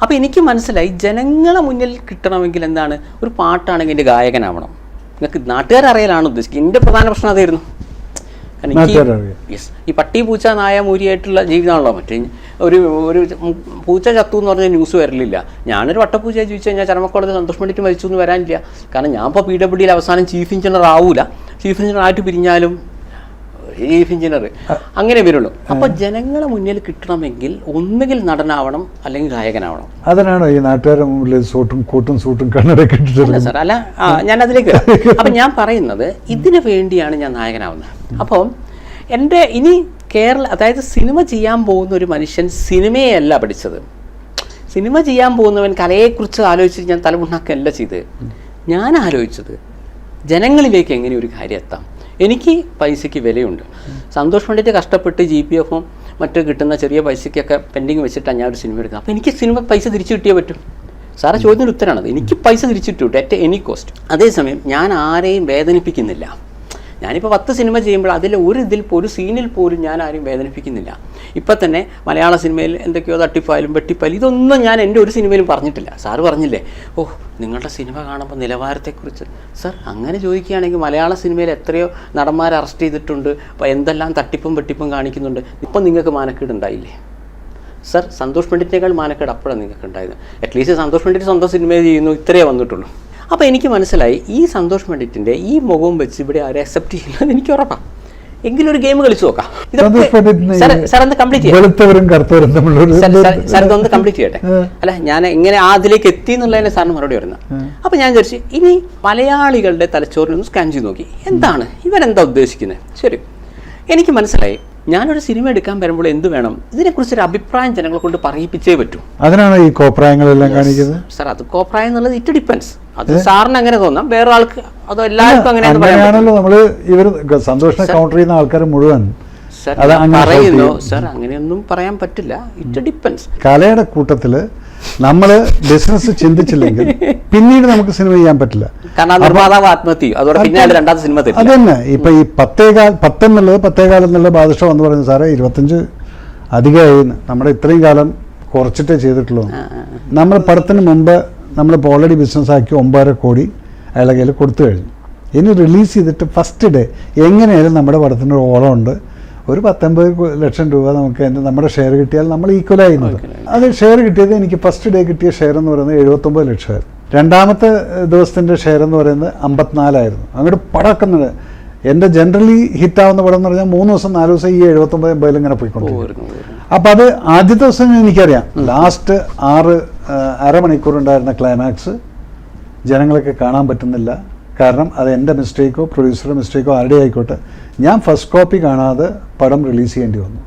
അപ്പോൾ എനിക്ക് മനസ്സിലായി ജനങ്ങളെ മുന്നിൽ കിട്ടണമെങ്കിൽ എന്താണ്, ഒരു പാട്ടാണെങ്കിൽ എൻ്റെ ഗായകനാവണം. നിങ്ങൾക്ക് നാട്ടുകാരറിയലാണ് ഉദ്ദേശിക്കുന്നത്. എൻ്റെ പ്രധാന പ്രശ്നം അതായിരുന്നു. യെസ്, ഈ പട്ടി പൂച്ച നായ മൂരിയായിട്ടുള്ള ജീവിതമാണല്ലോ. മറ്റേ ഒരു പൂച്ച ചത്തു എന്ന് പറഞ്ഞാൽ ന്യൂസ് വരലില്ല. ഞാനൊരു വട്ടപ്പൂച്ച ചോദിച്ചു കഴിഞ്ഞാൽ ചരമക്കോളത്ത് സന്തോഷ് പണ്ഡിറ്റ് മരിച്ചു എന്ന് വരാനില്ല. കാരണം ഞാൻ ഇപ്പോൾ PWDയിൽ അവസാനം ചീഫ് എഞ്ചിനീയർ ആവൂല. ചീഫ് എഞ്ചിനീയർ ആയിട്ട് പിരിഞ്ഞാലും ചീഫ് എഞ്ചിനീയർ അങ്ങനെ വരുള്ളൂ. അപ്പോൾ ജനങ്ങളെ മുന്നിൽ കിട്ടണമെങ്കിൽ ഒന്നുകിൽ നടനാവണം അല്ലെങ്കിൽ ഗായകനാവണം. അതിനാണോ ഈ നാട്ടുകാരുടെ മുമ്പിൽ കൂട്ടും സൂട്ടും കണ്ണടയൊക്കെ അല്ല സാർ, അല്ല ഞാൻ അതിലേക്ക് അപ്പം ഞാൻ പറയുന്നത് ഇതിനു വേണ്ടിയാണ് ഞാൻ നായകനാവുന്നത്. അപ്പോൾ എൻ്റെ ഇനി അതായത് സിനിമ ചെയ്യാൻ പോകുന്ന ഒരു മനുഷ്യൻ സിനിമയല്ല പഠിച്ചത്. സിനിമ ചെയ്യാൻ പോകുന്നവൻ കലയെക്കുറിച്ച് ആലോചിച്ച് ഞാൻ തലമുണ്ടാക്കല്ല ചെയ്ത്. ഞാൻ ആലോചിച്ചത് ജനങ്ങളിലേക്ക് എങ്ങനെ ഒരു കാര്യം എത്താം. എനിക്ക് പൈസയ്ക്ക് വിലയുണ്ട്. സന്തോഷ് പണ്ഡിറ്റ് കഷ്ടപ്പെട്ട് GPF-ഉം മറ്റു കിട്ടുന്ന ചെറിയ പൈസയ്ക്കൊക്കെ പെൻഡിങ് വെച്ചിട്ടാണ് ഞാൻ ഒരു സിനിമ എടുക്കുക. അപ്പോൾ എനിക്ക് സിനിമ പൈസ തിരിച്ചു കിട്ടിയേ പറ്റും. സാറേ ചോദ്യത്തിന് ഉത്തരമാണത്. എനിക്ക് പൈസ തിരിച്ചിട്ട് കിട്ടും അറ്റ് എനി കോസ്റ്റ്. അതേസമയം ഞാൻ ആരെയും വേദനിപ്പിക്കുന്നില്ല. ഞാനിപ്പോൾ 10 സിനിമ ചെയ്യുമ്പോൾ അതിൽ ഒരു സീനിൽ പോലും ഞാൻ ആരെയും വേദനിപ്പിക്കുന്നില്ല. ഇപ്പം തന്നെ മലയാള സിനിമയിൽ എന്തൊക്കെയോ തട്ടിപ്പായാലും വെട്ടിപ്പായാലും ഇതൊന്നും ഞാൻ എൻ്റെ ഒരു സിനിമയിലും പറഞ്ഞിട്ടില്ല. സാറ് പറഞ്ഞില്ലേ, നിങ്ങളുടെ സിനിമ കാണുമ്പോൾ നിലവാരത്തെക്കുറിച്ച്. സാർ അങ്ങനെ ചോദിക്കുകയാണെങ്കിൽ മലയാള സിനിമയിൽ എത്രയോ നടന്മാരെ അറസ്റ്റ് ചെയ്തിട്ടുണ്ട്, എന്തെല്ലാം തട്ടിപ്പും വെട്ടിപ്പും കാണിക്കുന്നുണ്ട്. ഇപ്പം നിങ്ങൾക്ക് മാനക്കേടുണ്ടായില്ലേ? സർ, സന്തോഷ് പണ്ഡിറ്റിനേക്കാൾ മാനക്കേട് അപ്പോഴാണ് നിങ്ങൾക്ക് ഉണ്ടായത്. അറ്റ്ലീസ്റ്റ് സന്തോഷ് പണ്ഡിറ്റ് സ്വന്തം സിനിമ ചെയ്യുന്നു, ഇത്രയേ വന്നിട്ടുള്ളൂ. അപ്പോൾ എനിക്ക് മനസ്സിലായി ഈ സന്തോഷ് പണ്ഡിറ്റിൻ്റെ ഈ മുഖവും വെച്ച് ഇവിടെ ആരും അക്സെപ്റ്റ് ചെയ്യുന്നത് എനിക്ക് ഉറപ്പാണ്. എങ്കിലും ഒരു ഗെയിം കളിച്ചു നോക്കാം. സാർ ഒന്ന് കംപ്ലീറ്റ് ഇതൊന്ന് കംപ്ലീറ്റ് ചെയ്യട്ടെ. അല്ല, ഞാൻ എങ്ങനെ അതിലേക്ക് എത്തി എന്നുള്ളതിനെ സാറിന് മറുപടി വരുന്നത്. അപ്പോൾ ഞാൻ വിചാരിച്ചു ഇനി മലയാളികളുടെ തലച്ചോറിനൊന്ന് സ്കാൻ ചെയ്ത് നോക്കി, എന്താണ് ഇവരെന്താ ഉദ്ദേശിക്കുന്നത്. ശരി, എനിക്ക് മനസ്സിലായി ഞാനൊരു സിനിമ എടുക്കാൻ വരുമ്പോൾ എന്ത് വേണം, ഇതിനെക്കുറിച്ചൊരു അഭിപ്രായം ജനങ്ങളെ കൊണ്ട് പറയിപ്പിച്ചേ പറ്റൂ. അതിനാണ് ഈ കോപ്രായങ്ങളെല്ലാം കാണിക്കുന്നത്. സാർ, അത് കോപ്രായം എന്നുള്ളത് ഇറ്റ് ഡിപ്പെൻസ്. അത് സാറിന് അങ്ങനെ തോന്നാം, വേറെ ആൾക്ക് അത് എല്ലാവർക്കും അങ്ങനെയാണല്ലോ. നമ്മള് ഇവർ സന്തോഷം കൗണ്ടർ ചെയ്യുന്ന ആൾക്കാർ മുഴുവൻ പറയുന്നു. സാർ, അങ്ങനെയൊന്നും പറയാൻ പറ്റില്ല, ഇറ്റ് ഡിപ്പെൻസ്. കലയുടെ കൂട്ടത്തില് നമ്മള് ബിസിനസ് ചിന്തിച്ചില്ലെങ്കിൽ പിന്നീട് നമുക്ക് സിനിമ ചെയ്യാൻ പറ്റില്ല. അത് തന്നെ ഇപ്പൊ ഈ 10 എന്നുള്ളത് 10 എന്നുള്ള ബാദുഷ എന്ന് പറയുന്നത് സാറേ 25 അധികമായി. നമ്മുടെ ഇത്രയും കാലം കുറച്ചിട്ടേ ചെയ്തിട്ടുള്ളൂ. നമ്മൾ പടത്തിന് മുമ്പ് നമ്മളിപ്പോൾ ഓൾറെഡി ബിസിനസ് ആക്കി 9.5 കോടി അയാളുടെ കയ്യിൽ കൊടുത്തു കഴിഞ്ഞു. ഇനി റിലീസ് ചെയ്തിട്ട് ഫസ്റ്റ് ഡേ എങ്ങനെയായാലും നമ്മുടെ പടത്തിനൊരു ഓളമുണ്ട്. ഒരു 19 ലക്ഷം രൂപ നമുക്ക് നമ്മുടെ ഷെയർ കിട്ടിയാൽ നമ്മൾ ഈക്വലായിരുന്നത്. അത് ഷെയർ കിട്ടിയത് എനിക്ക് ഫസ്റ്റ് ഡേ കിട്ടിയ ഷെയർ എന്ന് പറയുന്നത് 79 ലക്ഷമായിരുന്നു. രണ്ടാമത്തെ ദിവസത്തിൻ്റെ ഷെയർ എന്ന് പറയുന്നത് 54 അങ്ങോട്ട് പടക്കുന്നത്. എൻ്റെ ജനറലി ഹിറ്റാവുന്ന പടം എന്ന് പറഞ്ഞാൽ 3 ദിവസം 4 ദിവസം ഈ 79 ഇങ്ങനെ പോയിക്കൊണ്ടിരിക്കും. അപ്പം അത് ആദ്യത്തെ ദിവസം എനിക്കറിയാം. ലാസ്റ്റ് 6 മണിക്കൂർ ഉണ്ടായിരുന്ന ക്ലൈമാക്സ് ജനങ്ങൾക്ക് കാണാൻ പറ്റുന്നില്ല. കാരണം അത് എൻ്റെ മിസ്റ്റേക്കോ പ്രൊഡ്യൂസറുടെ മിസ്റ്റേക്കോ ആരുടെ ആയിക്കോട്ടെ, ഞാൻ ഫസ്റ്റ് കോപ്പി കാണാതെ പടം റിലീസ് ചെയ്യേണ്ടി വന്നു.